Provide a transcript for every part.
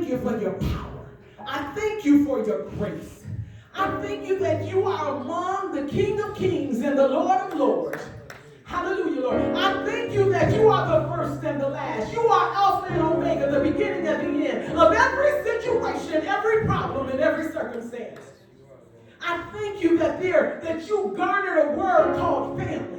thank you for your power. I thank you for your grace. I thank you that you are among the King of Kings and the Lord of Lords. Hallelujah, Lord. I thank you that you are the first and the last. You are Alpha and Omega, the beginning and the end of every situation, every problem, and every circumstance. I thank you that you garnered a word called family.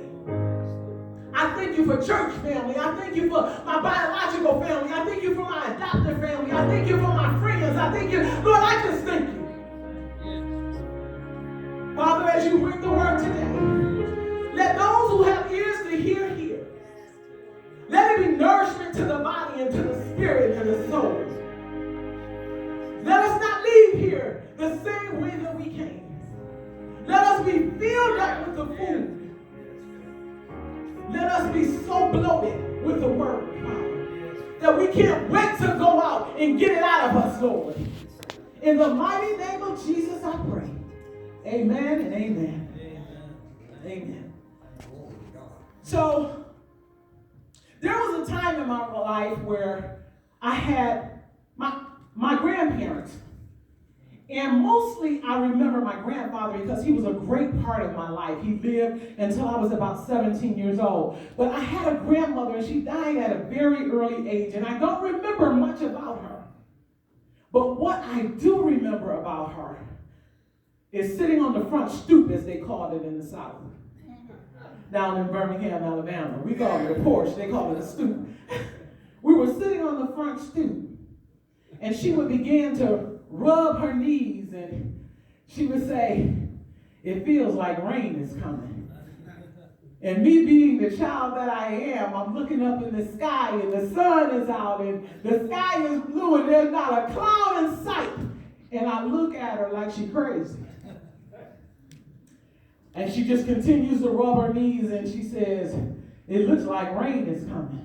I thank you for church family. I thank you for my biological family. I thank you for my adopted family. I thank you for my friends. I thank you. Lord, I just thank you. Father, as you bring the word today, let those who have ears to hear, hear. Let it be nourishment to the body and to the spirit and the soul. Let us not leave here the same way that we came. Let us be filled up with the food. Let us be so bloated with the word, Father, that we can't wait to go out and get it out of us, Lord. In the mighty name of Jesus, I pray. Amen and amen. Amen. So, there was a time in my life where I had my grandparents. And mostly I remember my grandfather because he was a great part of my life. He lived until I was about 17 years old. But I had a grandmother and she died at a very early age. And I don't remember much about her. But what I do remember about her is sitting on the front stoop, as they called it in the South. Down in Birmingham, Alabama. We call it a porch. They call it a stoop. We were sitting on the front stoop. And she would begin to rub her knees and she would say, "It feels like rain is coming." And me being the child that I am, I'm looking up in the sky and the sun is out and the sky is blue and there's not a cloud in sight. And I look at her like she's crazy. And she just continues to rub her knees and she says, "It looks like rain is coming."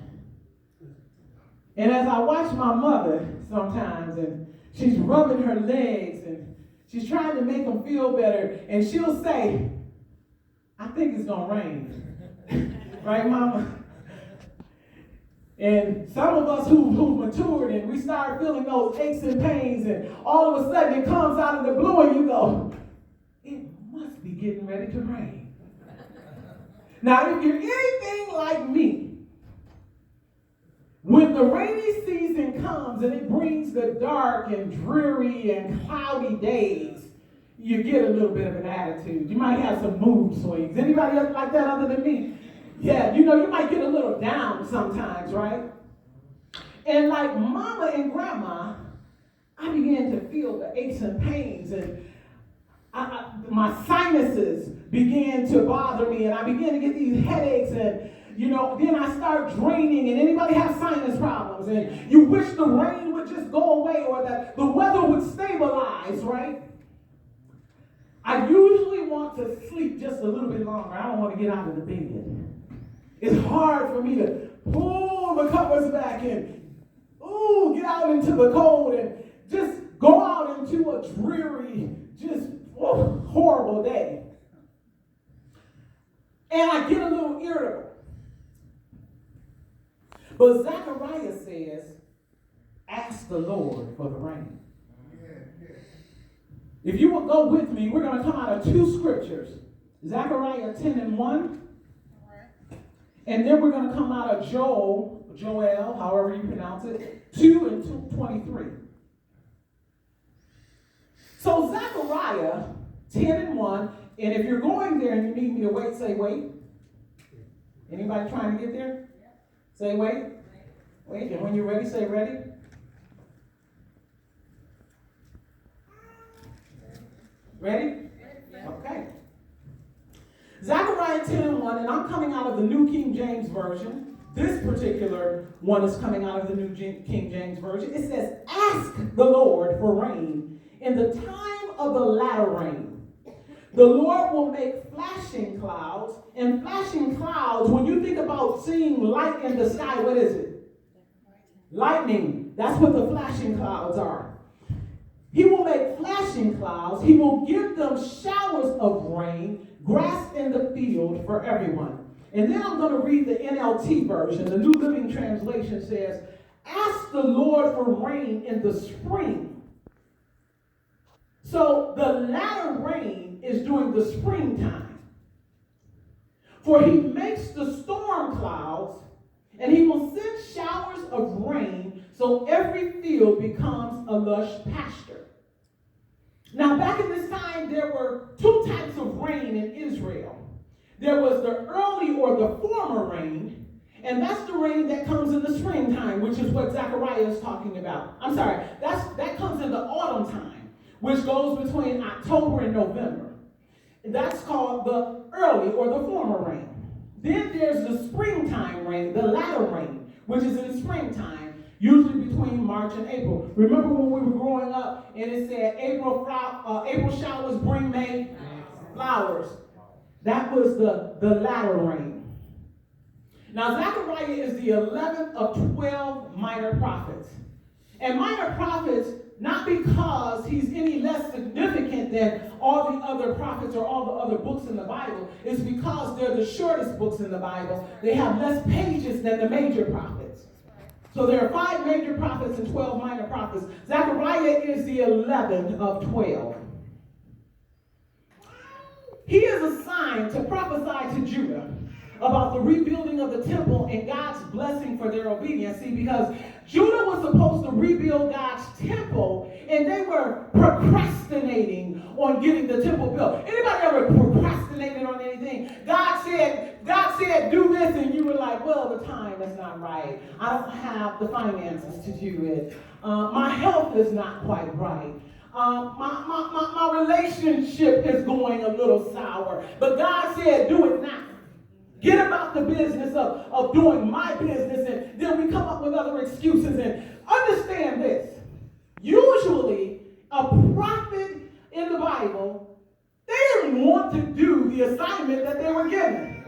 And as I watch my mother sometimes, and she's rubbing her legs, and she's trying to make them feel better, and she'll say, "I think it's going to rain." Right, Mama? And some of us who've matured, and we start feeling those aches and pains, and all of a sudden it comes out of the blue, and you go, "It must be getting ready to rain." Now, if you're anything like me, when the rainy season comes and it brings the dark and dreary and cloudy days, you get a little bit of an attitude. You might have some mood swings. Anybody else like that other than me? Yeah, you might get a little down sometimes, right? And like Mama and Grandma, I began to feel the aches and pains, and my sinuses began to bother me, and I began to get these headaches, and then I start draining, and anybody have sinus problems, and you wish the rain would just go away or that the weather would stabilize, right? I usually want to sleep just a little bit longer. I don't want to get out of the bed. It's hard for me to pull the covers back and, get out into the cold and just go out into a dreary, just horrible day. And I get a little irritable. But Zechariah says, "Ask the Lord for the rain." If you will go with me, we're going to come out of two scriptures. Zechariah 10:1. And then we're going to come out of Joel, however you pronounce it, 2 and 23. So Zechariah 10:1. And if you're going there and you need me to wait, say wait. Anybody trying to get there? Say wait. Wait. And when you're ready, say ready. Ready? Okay. Zechariah 10:1, and I'm coming out of the New King James Version. This particular one is coming out of the New King James Version. It says, "Ask the Lord for rain in the time of the latter rain. The Lord will make flashing clouds," and flashing clouds, when you think about seeing light in the sky, what is it? Lightning. That's what the flashing clouds are. He will make flashing clouds. He will give them showers of rain, grass in the field for everyone. And then I'm going to read the NLT version. The New Living Translation says, ask the Lord for rain in the spring. So the latter rain is during the springtime. For he makes the storm clouds, and he will send showers of rain, so every field becomes a lush pasture. Now, back in this time, there were two types of rain in Israel. There was the early or the former rain, and that's the rain that comes in the springtime, which is what Zechariah is talking about. I'm sorry, that comes in the autumn time, which goes between October and November. That's called the early or the former rain. Then there's the springtime rain, the latter rain, which is in the springtime, usually between March and April. Remember when we were growing up and it said April showers bring May flowers? That was the latter rain. Now Zechariah is the 11th of 12 minor prophets. And minor prophets, not because he's any less significant than all the other prophets or all the other books in the Bible, it's because they're the shortest books in the Bible. They have less pages than the major prophets. So there are 5 major prophets and 12 minor prophets. Zechariah is the 11th of 12. He is assigned to prophesy to Judah about the rebuilding of the temple and God's blessing for their obedience. See, because Judah was supposed to rebuild God's temple, and they were procrastinating on getting the temple built. Anybody ever procrastinated on anything? God said, do this, and you were like, well, the time is not right. I don't have the finances to do it. My health is not quite right. My relationship is going a little sour. But God said, do it now. Get about the business of doing my business, and then we come up with other excuses. And understand this. Usually, a prophet in the Bible, they didn't want to do the assignment that they were given.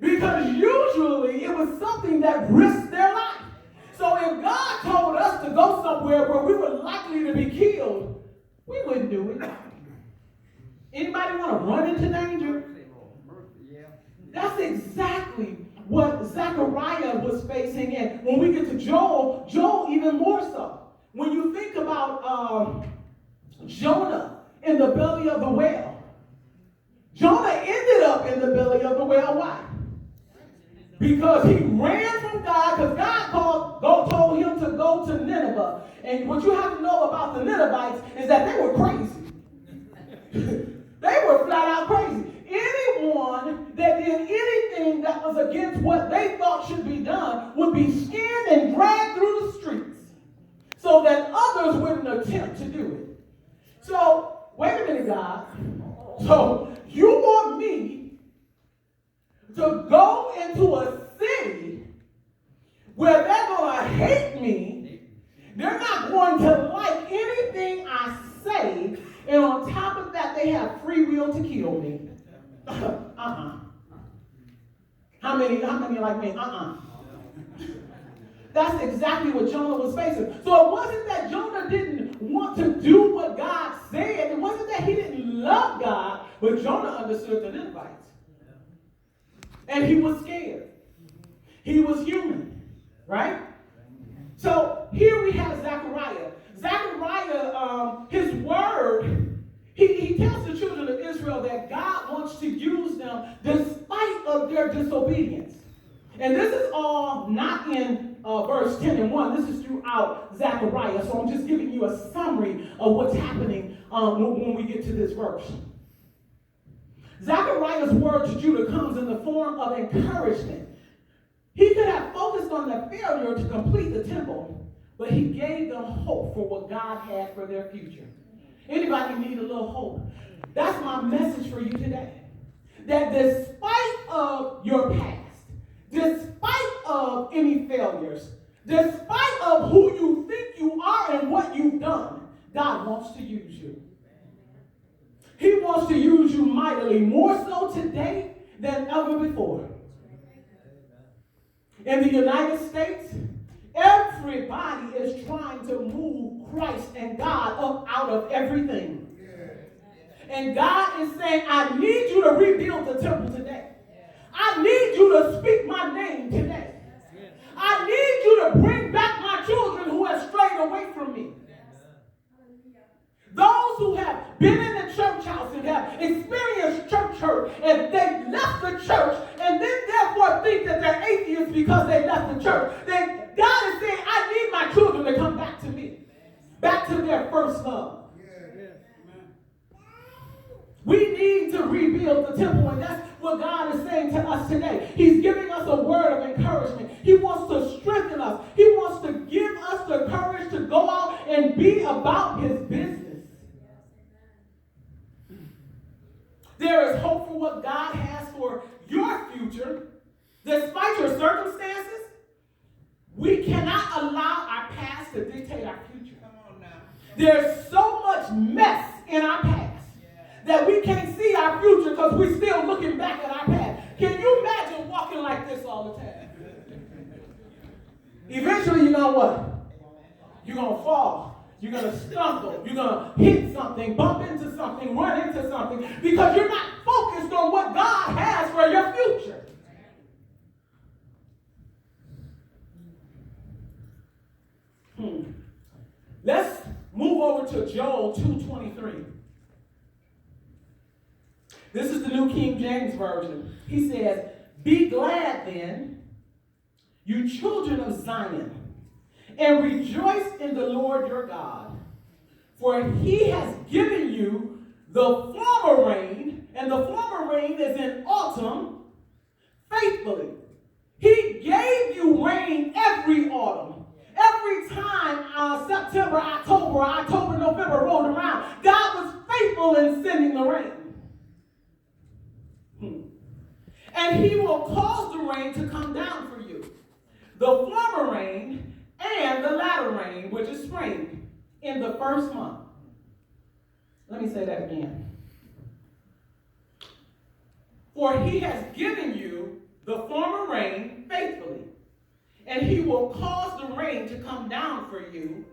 Because usually it was something that risked their life. So if God told us to go somewhere where we were likely to be killed, we wouldn't do it. Anybody want to run into danger? That's exactly what Zechariah was facing. And when we get to Joel even more so. When you think about Jonah in the belly of the whale, Jonah ended up in the belly of the whale. Why? Because he ran from God, because God told him to go to Nineveh. And what you have to know about the Ninevites is that they were crazy. They were flat out crazy. Anyone that did anything that was against what they thought should be done would be skinned and dragged through the streets so that others wouldn't attempt to do it. So, wait a minute, God. So, you want me to go into a city where they're going to hate me, they're not going to like anything I say, and on top of that, they have free will to kill me. How many like me? That's exactly what Jonah was facing. So it wasn't that Jonah didn't want to do what God said. It wasn't that he didn't love God, but Jonah understood the Ninevites. And he was scared. He was human, right? So here we have Zechariah. Zechariah, his word, he tells the children of Israel that God wants to use them despite of their disobedience. And this is all not in verse 10 and 1. This is throughout Zechariah. So I'm just giving you a summary of what's happening when we get to this verse. Zechariah's word to Judah comes in the form of encouragement. He could have focused on their failure to complete the temple, but he gave them hope for what God had for their future. Anybody need a little hope? That's my message for you today. That despite of your past, despite of any failures, despite of who you think you are and what you've done, God wants to use you. He wants to use you mightily, more so today than ever before. In the United States, everybody is trying to move Christ and God up out of everything. And God is saying, I need you to rebuild the temple today. I need you to speak my name today. I need you to bring back my children who have strayed away from me. Those who have been in the church house and have experienced church hurt, and they left the church, and then therefore think that they're atheists because they left the church. Then God is saying, I need my children to come back to me, back to their first love. We need to rebuild the temple, and that's what God is saying to us today. He's giving us a word of encouragement. He wants to strengthen us. He wants to give us the courage to go out and be about his business. There is hope for what God has for your future. Despite your circumstances, we cannot allow our past to dictate our future. Come on now. There's so much mess in our past that we can't see our future because we're still looking back at our past. Can you imagine walking like this all the time? Eventually, you know what? You're going to fall. You're going to stumble. You're going to hit something, bump into something, run into something, because you're not focused on what God has for your future. Let's move over to Joel 2:23. This is the New King James Version. He says, "Be glad then, you children of Zion, and rejoice in the Lord your God, for he has given you the former rain," and the former rain is in autumn, "faithfully." He gave you rain every autumn. Every time September, October, November rolled around, God was faithful in sending the rain. And he will cause the rain to come down for you, the former rain and the latter rain, which is spring, in the first month. Let me say that again. For he has given you the former rain faithfully, and he will cause the rain to come down for you,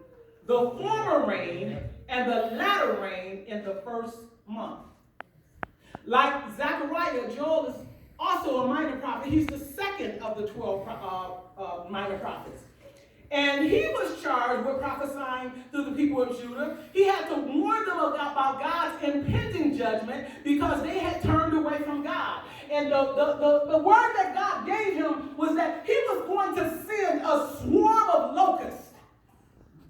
the former rain and the latter rain in the first month. Like Zechariah, Joel is also a minor prophet. He's the second of the 12 minor prophets. And he was charged with prophesying to the people of Judah. He had to warn them about God's impending judgment because they had turned away from God. And the word that God gave him was that he was going to send a swarm of locusts,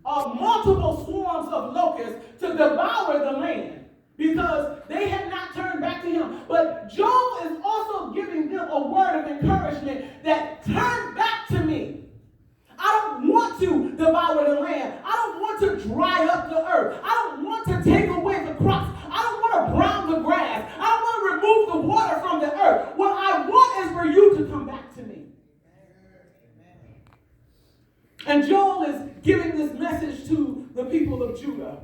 multiple swarms of locusts, to devour the land, because they had not turned back to him. But Joel is also giving them a word of encouragement that turn back to me. I don't want to devour the land. I don't want to dry up the earth. I don't want to take away the crops. I don't want to brown the grass. I don't want to remove the water from the earth. What I want is for you to come back to me. And Joel is giving this message to the people of Judah.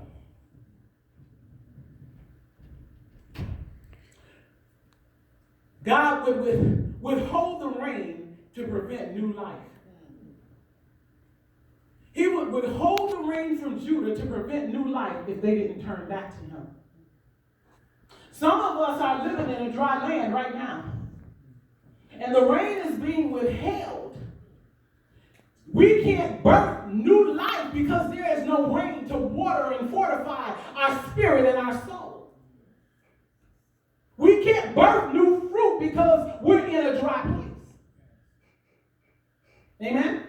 God would withhold the rain to prevent new life. He would withhold the rain from Judah to prevent new life if they didn't turn back to him. Some of us are living in a dry land right now, and the rain is being withheld. We can't birth new life because there is no rain to water and fortify our spirit and our soul. We can't birth new fruit because we're in a dry place. Amen?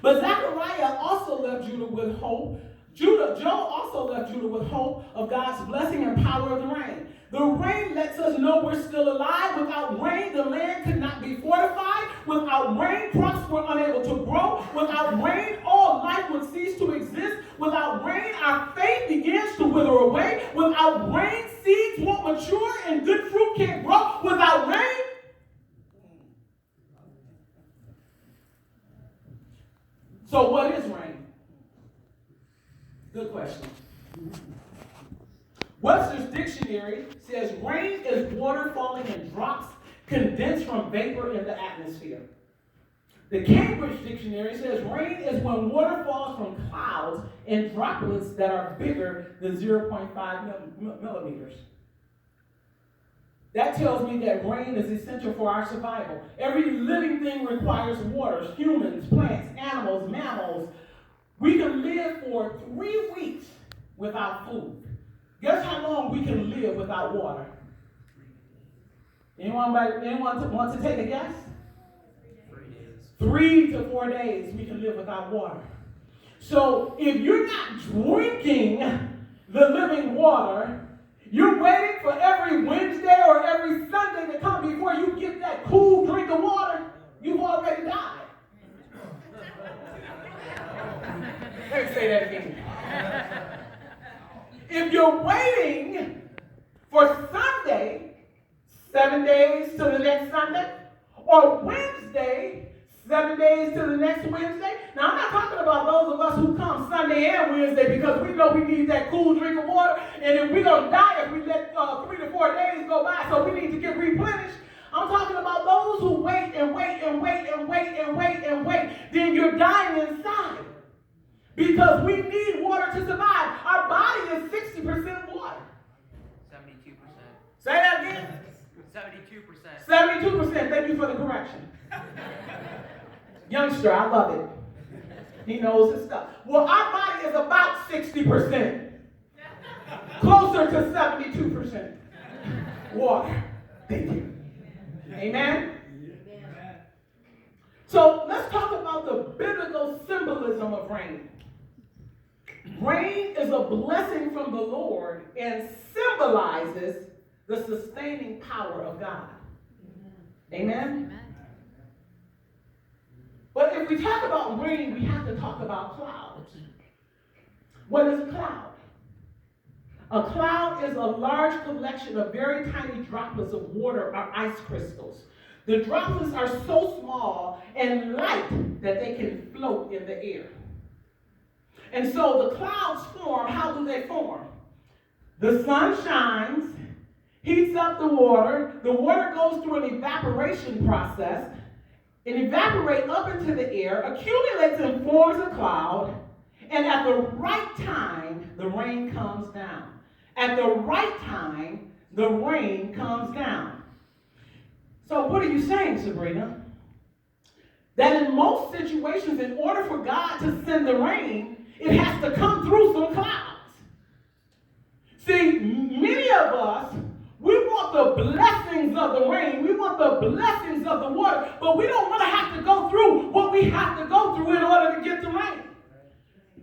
But Zechariah also left Judah with hope. Joel also left Judah with hope of God's blessing and power of the rain. The rain lets us know we're still alive. Without rain, the land could not be fortified. Without rain, crops were unable to grow. Without rain, all life would cease to exist. Without rain, our faith begins to wither away. Without rain, seeds won't mature and good fruit can't grow. Without rain, so what is rain? Good question. Webster's dictionary says rain is water falling in drops condensed from vapor in the atmosphere. The Cambridge dictionary says rain is when water falls from clouds in droplets that are bigger than 0.5 millimeters. That tells me that rain is essential for our survival. Every living thing requires water. Humans, plants, animals, mammals. We can live for 3 weeks without food. Guess how long we can live without water? Anyone want to take a guess? 3 to 4 days we can live without water. So if you're not drinking the living water, you're waiting for every Wednesday or every Sunday to come before you get that cool drink of water, you've already died. Let me say that again. If you're waiting for Sunday, 7 days to the next Sunday, or Wednesday, 7 days to the next Wednesday. Now, I'm not talking about those of us who come Sunday and Wednesday because we know we need that cool drink of water, and if we're going to die if we let 3 to 4 days go by, so we need to get replenished. I'm talking about those who wait and wait and wait and wait and wait and wait. Then you're dying inside because we need water to survive. Our body is 60% water. 72%. Say that again. 72%. 72%. Thank you for the correction. Youngster, I love it. He knows his stuff. Well, our body is about 60%. Closer to 72% water. Thank you. Amen? So let's talk about the biblical symbolism of rain. Rain is a blessing from the Lord and symbolizes the sustaining power of God. Amen? But if we talk about rain, we have to talk about clouds. What is a cloud? A cloud is a large collection of very tiny droplets of water or ice crystals. The droplets are so small and light that they can float in the air. And so the clouds form. How do they form? The sun shines, heats up the water goes through an evaporation process, it evaporates up into the air, accumulates and forms a cloud, and at the right time, the rain comes down. At the right time, the rain comes down. So what are you saying, Sabrina? That in most situations, in order for God to send the rain, it has to come through some clouds. See, many of us, we want the blessings of the rain. We want the blessings of the water. But we don't want to have to go through what we have to go through in order to get the rain.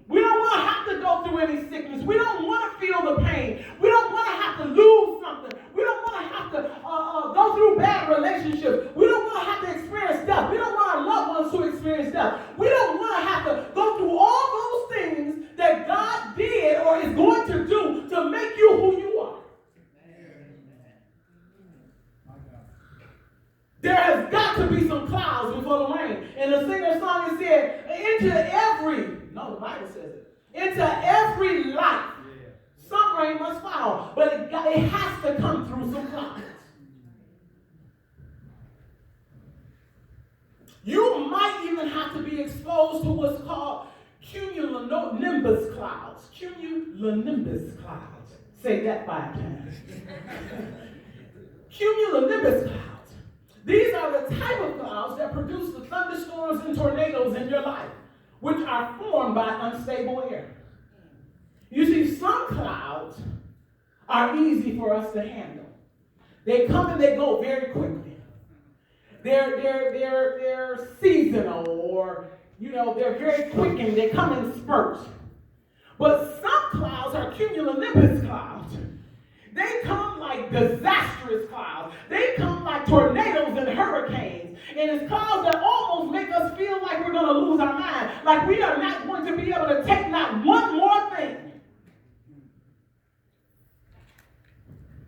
We don't want to have to go through any sickness. We don't want to feel the pain. We don't want to have to lose something. We don't want to have to go through bad relationships. We don't want to have to experience death. We don't want our loved ones to experience death. We don't want to have to go through all those things that God did or is going to do to make you who you are. There has got to be some clouds before the rain. And the singer song, it said, the Bible says it, into every life, some rain must fall. But it has to come through some clouds. You might even have to be exposed to what's called cumulonimbus clouds. Cumulonimbus clouds. Say that 5 times. Cumulonimbus clouds. These are the type of clouds that produce the thunderstorms and tornadoes in your life, which are formed by unstable air. You see, some clouds are easy for us to handle. They come and they go very quickly. They're seasonal, or they're very quick and they come in spurts. But some clouds are cumulonimbus clouds. They come like disastrous clouds. They come like tornadoes and hurricanes. And it's clouds that almost make us feel like we're going to lose our mind. Like we are not going to be able to take not one more thing.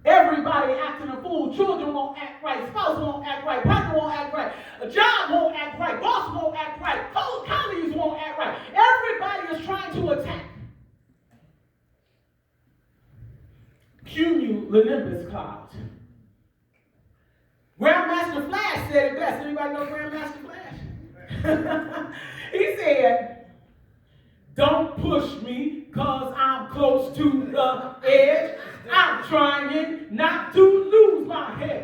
Everybody acting a fool. Children won't act right. Spouse won't act right. Partner won't act right. A job won't act right. Boss won't act right. Colleagues won't act right. Everybody is trying to attack. Cumulonimbus clouds. Grandmaster Flash said it best. Anybody know Grandmaster Flash? He said, "Don't push me because I'm close to the edge. I'm trying not to lose my head.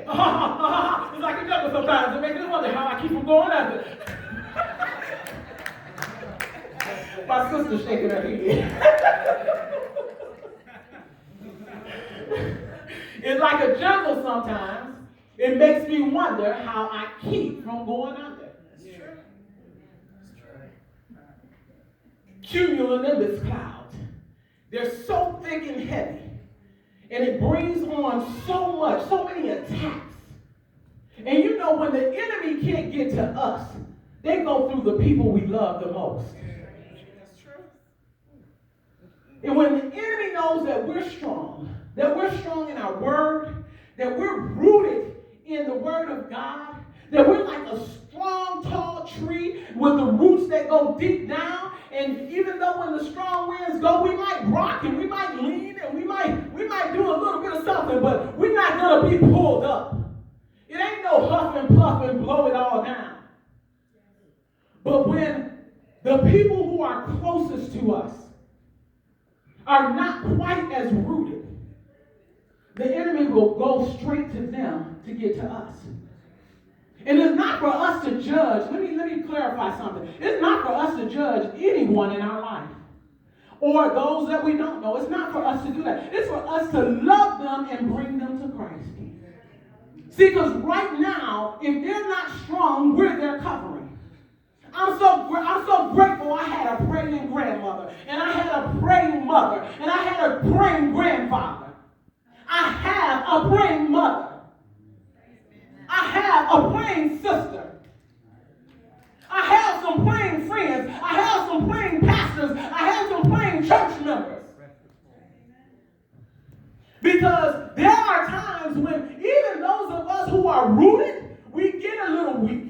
sometimes it makes me wonder how I keep from going under. Cumulonimbus clouds. They're so thick and heavy. And it brings on so many attacks. And you know, when the enemy can't get to us, they go through the people we love the most. That's true. And when the enemy knows that we're strong in our word, that we're rooted in the word of God, that we're like a strong, tall tree with the roots that go deep down, and even though when the strong winds go, we might rock and we might lean and we might do a little bit of something, but we're not going to be pulled up. It ain't no huff and puff and blow it all down. But when the people who are closest to us are not quite as rooted, the enemy will go straight to them to get to us. And it's not for us to judge. Let me clarify something. It's not for us to judge anyone in our life or those that we don't know. It's not for us to do that. It's for us to love them and bring them to Christ. See, because right now, if they're not strong, we're their covering. I'm so grateful I had a praying grandmother, and I had a praying mother, and I had a praying grandfather. I have a praying mother. I have a praying sister. I have some praying friends. I have some praying pastors. I have some praying church members. Because there are times when even those of us who are rooted, we get a little weak.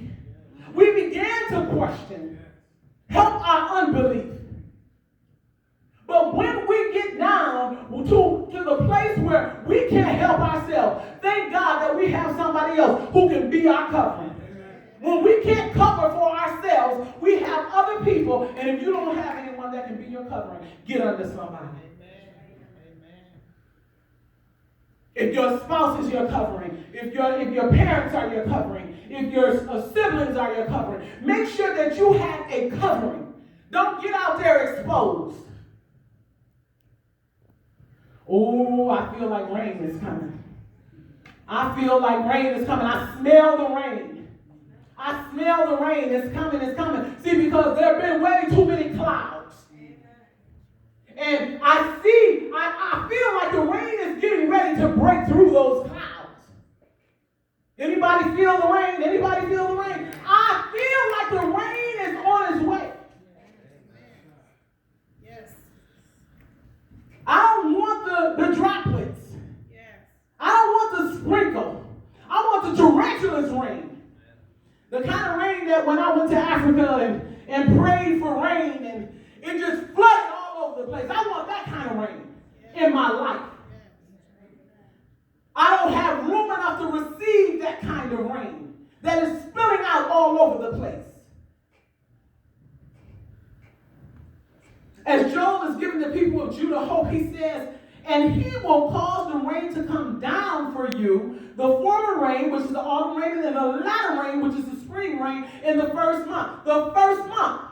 We begin to question, help our unbelief. But when we get down to the place where we can't help ourselves, thank God that we have somebody else who can be our covering. When we can't cover for ourselves, we have other people, and if you don't have anyone that can be your covering, get under somebody. If your spouse is your covering, if your parents are your covering, if your siblings are your covering, make sure that you have a covering. Don't get out there exposed. Oh, I feel like rain is coming. I feel like rain is coming. I smell the rain. I smell the rain. It's coming, it's coming. See, because there have been way too many clouds. And I feel like the rain is getting ready to break through those clouds. Anybody feel the rain? Anybody feel the rain? I feel like the rain is on its way. Yes. I don't want the droplets. Yes. I don't want the sprinkle. I want the torrential rain. The kind of rain that when I went to Africa and prayed for rain and it just flooded all over the place. I want that kind of rain in my life. I don't have room enough to receive that kind of rain that is spilling out all over the place. As Joel is giving the people of Judah hope, he says, and he will cause the rain to come down for you, the former rain, which is the autumn rain, and the latter rain, which is the spring rain, in the first month. The first month.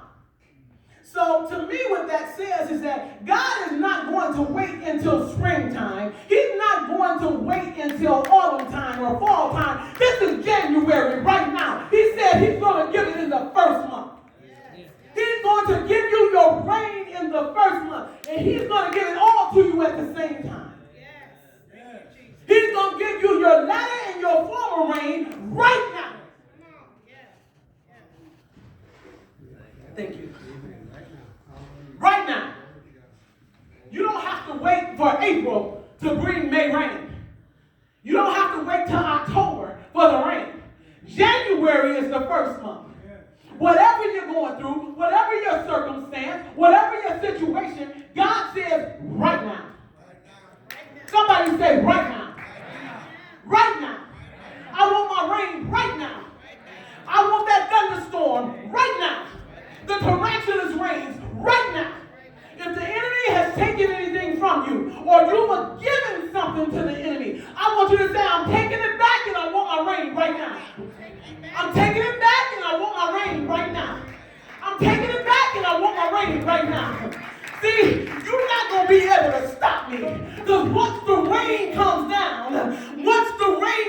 So to me what that says is that God is not going to wait until springtime. He's not going to wait until autumn time or fall time. This is January right now. He said he's going to give it in the first month. He's going to give you your rain in the first month. And he's going to give it all to you at the same time. He's going to give you your latter and your former rain right now. Thank you. Right now. You don't have to wait for April to bring May rain. You don't have to wait till October for the rain. January is the first month. Whatever you're going through, whatever your circumstance, whatever your situation, God says right now. Somebody say right now. Right now. I want my rain right now. I want that thunderstorm right now. The tarantulas rains right now. If the enemy has taken anything from you, or you were given something to the enemy, I want you to say, I'm taking it back and I want my rain right now. I'm taking it back and I want my rain right now. I'm taking it back and I want my rain right now. See, you're not going to be able to stop me. Because once the rain comes down, once the rain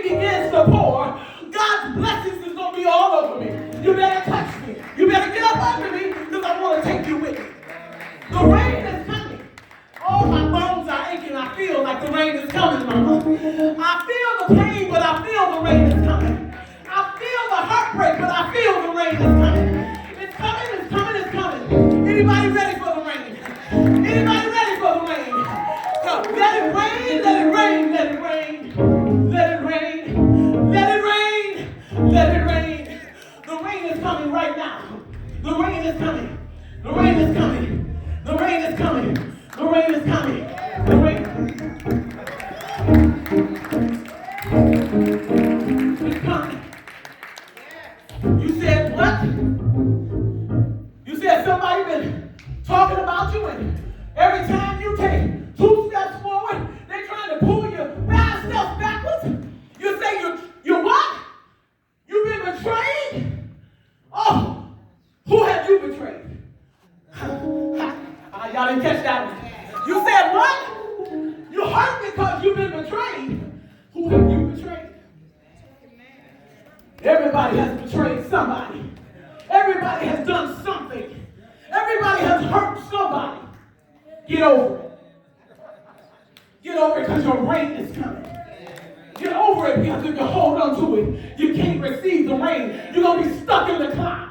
rain is coming, Mama. I feel the pain, but I feel the rain is coming. I feel the heartbreak, but I feel the rain is coming. It's coming, it's coming, it's coming. Anybody ready for the rain? Anybody ready for the rain? Come, let it rain, let it rain, let it rain. Let it rain, let it rain, let it rain. The rain is coming right now. The rain is coming. The rain is coming. The rain is coming. The rain is coming. The rain is coming. You said what? You said somebody been talking about you, and every time you take 2 steps forward, they're trying to pull you 5 steps backwards. You say you're what? You've been betrayed? Oh, who have you betrayed? Y'all didn't catch that one. You said what? You hurt because you've been betrayed. Who have you betrayed? Everybody has betrayed somebody. Everybody has done something. Everybody has hurt somebody. Get over it. Get over it because your rain is coming. Get over it because if you hold on to it, you can't receive the rain. You're going to be stuck in the cloud.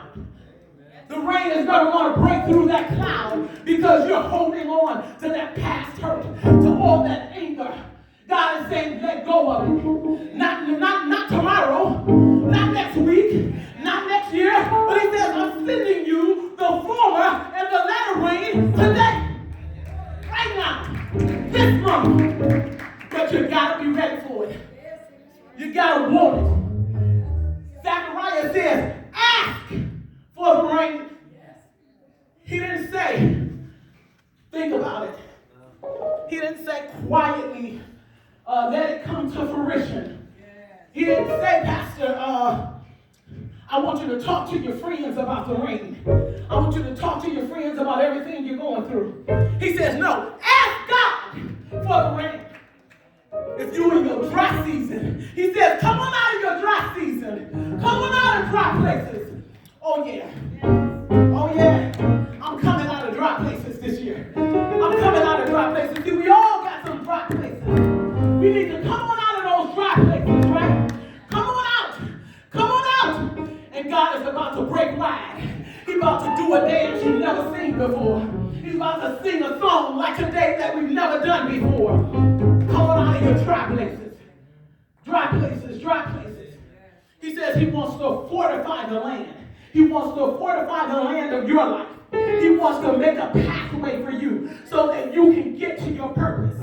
The rain is going to want to break through that cloud because you're holding on to that past hurt, to all that anger. God is saying, let go of it. Not tomorrow, not next week, not next year, but he says, I'm sending you the former and the latter rain today. Right now. This month. But you got to be ready for it. You got to want it. Zechariah says, ask for the rain. He didn't say, think about it. He didn't say quietly, let it come to fruition. He didn't say, Pastor, I want you to talk to your friends about the rain. I want you to talk to your friends about everything you're going through. He says, no, ask God for the rain. If you're in your dry season, he says, come on out of your dry season. Come on out of dry places. Oh, yeah. Oh, yeah. I'm coming out of dry places this year. I'm coming out of dry places. See, we all got some dry places. We need to come on out of those dry places, right? Come on out. Come on out. And God is about to break wide. He's about to do a dance you've never seen before. He's about to sing a song like today that we've never done before. Come on out of your dry places. Dry places, dry places. He says he wants to fortify the land. He wants to fortify the land of your life. He wants to make a pathway for you so that you can get to your purpose.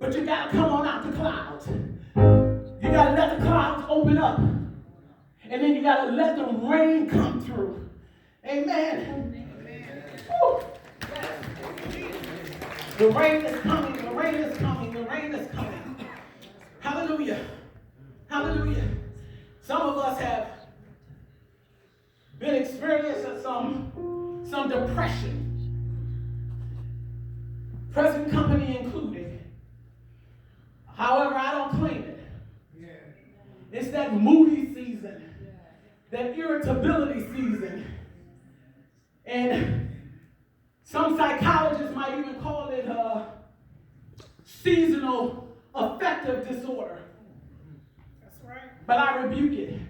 But you got to come on out the clouds. You got to let the clouds open up. And then you got to let the rain come through. Amen. Woo. The rain is coming. The rain is coming. The rain is coming. Hallelujah. Hallelujah. Some of us have been experiencing some depression, present company included. However, I don't claim it. It's that moody season, that irritability season, and some psychologists might even call it seasonal affective disorder. That's right. But I rebuke it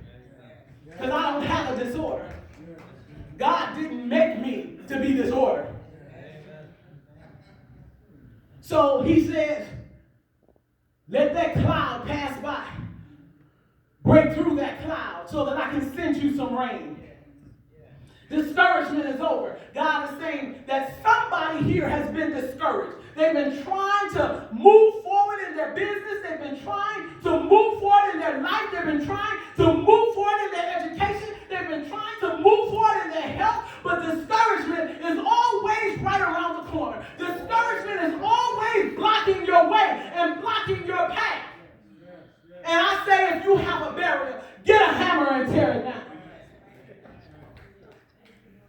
because I don't have a disorder. God didn't make me to be disordered. So he says, let that cloud pass by. Break through that cloud so that I can send you some rain. Discouragement is over. God is saying that somebody here has been discouraged. They've been trying to move forward in their business. They've been trying to move forward in their life. They've been trying to move forward in their education. They've been trying to move forward in their health. But discouragement is always right around the corner. Discouragement is always blocking your way and blocking your path. And I say, if you have a barrier, get a hammer and tear it down.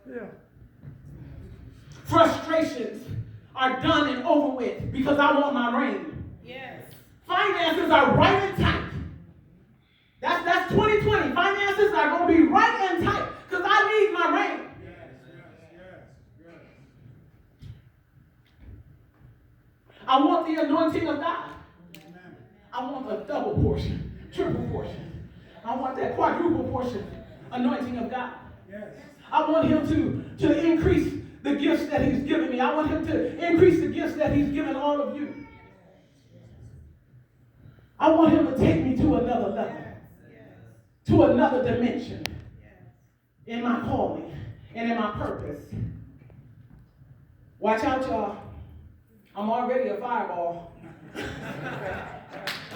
Yeah. Frustrations are done and over with because I want my rain. Yes. Finances are right and tight. That's 2020. Finances are going to be right and tight because I need my rain. Yes. I want the anointing of God. I want a double portion, triple portion. I want that quadruple portion anointing of God. Yes. I want him to increase the gifts that he's given me. I want him to increase the gifts that he's given all of you. I want him to take me to another level, to another dimension in my calling and in my purpose. Watch out, y'all. I'm already a fireball.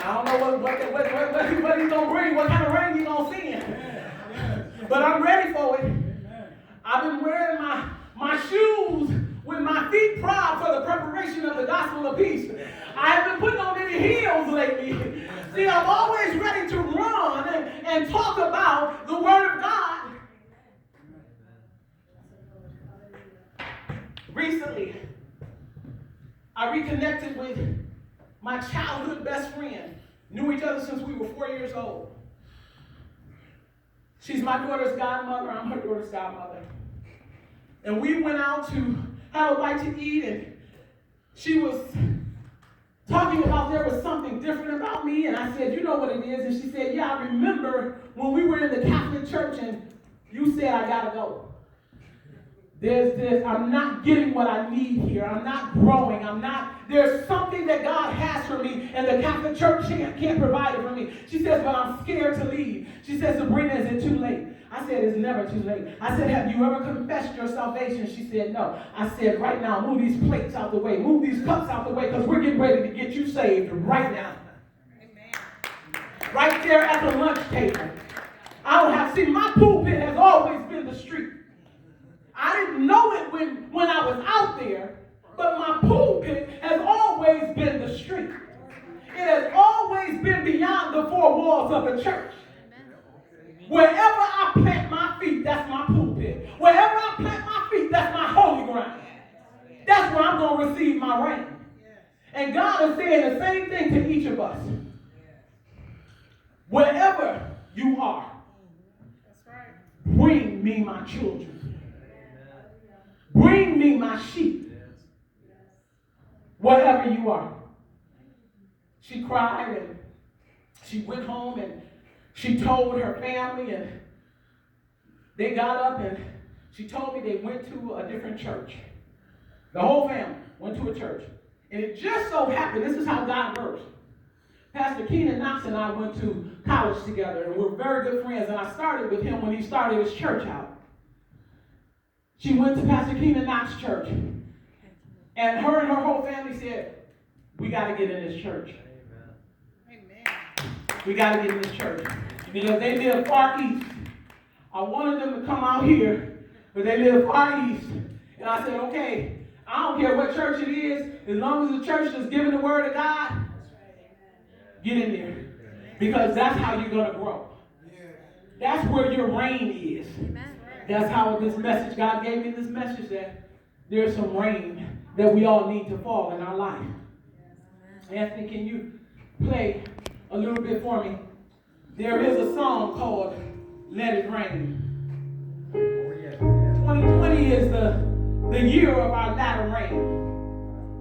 I don't know what he's going to bring, what kind of rain he's going to send. But I'm ready for it. I've been wearing my shoes with my feet proud for the preparation of the gospel of peace. I haven't been putting on any heels lately. See, I'm always ready to run and talk about the Word of God. Recently, I reconnected with my childhood best friend. Knew each other since we were 4 years old. She's my daughter's godmother. I'm her daughter's godmother. And we went out to have a bite to eat, and she was talking about there was something different about me, and I said, you know what it is? And she said, yeah, I remember when we were in the Catholic Church, and you said, I gotta go. I'm not getting what I need here. I'm not growing. There's something that God has for me, and the Catholic Church can't provide it for me. She says, but I'm scared to leave. She says, Sabrina, is it too late? I said, it's never too late. I said, have you ever confessed your salvation? She said, no. I said, right now, move these plates out the way. Move these cups out the way, because we're getting ready to get you saved right now. Amen. Right there at the lunch table. My pulpit has always been the street. I didn't know it when I was out there, but my pulpit has always been the street. It has always been beyond the four walls of the church. Wherever I plant my feet, that's my pulpit. Wherever I plant my feet, that's my holy ground. That's where I'm going to receive my rain. And God is saying the same thing to each of us. Wherever you are, bring me my children. Bring me my sheep. Wherever you are. She cried, and she went home, and she told her family, and they got up, and she told me they went to a different church. The whole family went to a church. And it just so happened, this is how God works. Pastor Keenan Knox and I went to college together, and we're very good friends, and I started with him when he started his church out. She went to Pastor Keenan Knox's church, and her whole family said, we got to get in this church. Amen. We got to get in this church. Because they live far east. I wanted them to come out here, but they live far east. And I said, okay, I don't care what church it is, as long as the church is giving the word of God, get in there. Because that's how you're going to grow. That's where your rain is. That's how this message, God gave me this message that there's some rain that we all need to fall in our life. Anthony, can you play a little bit for me? There is a song called Let It Rain. 2020 is the year of our latter rain.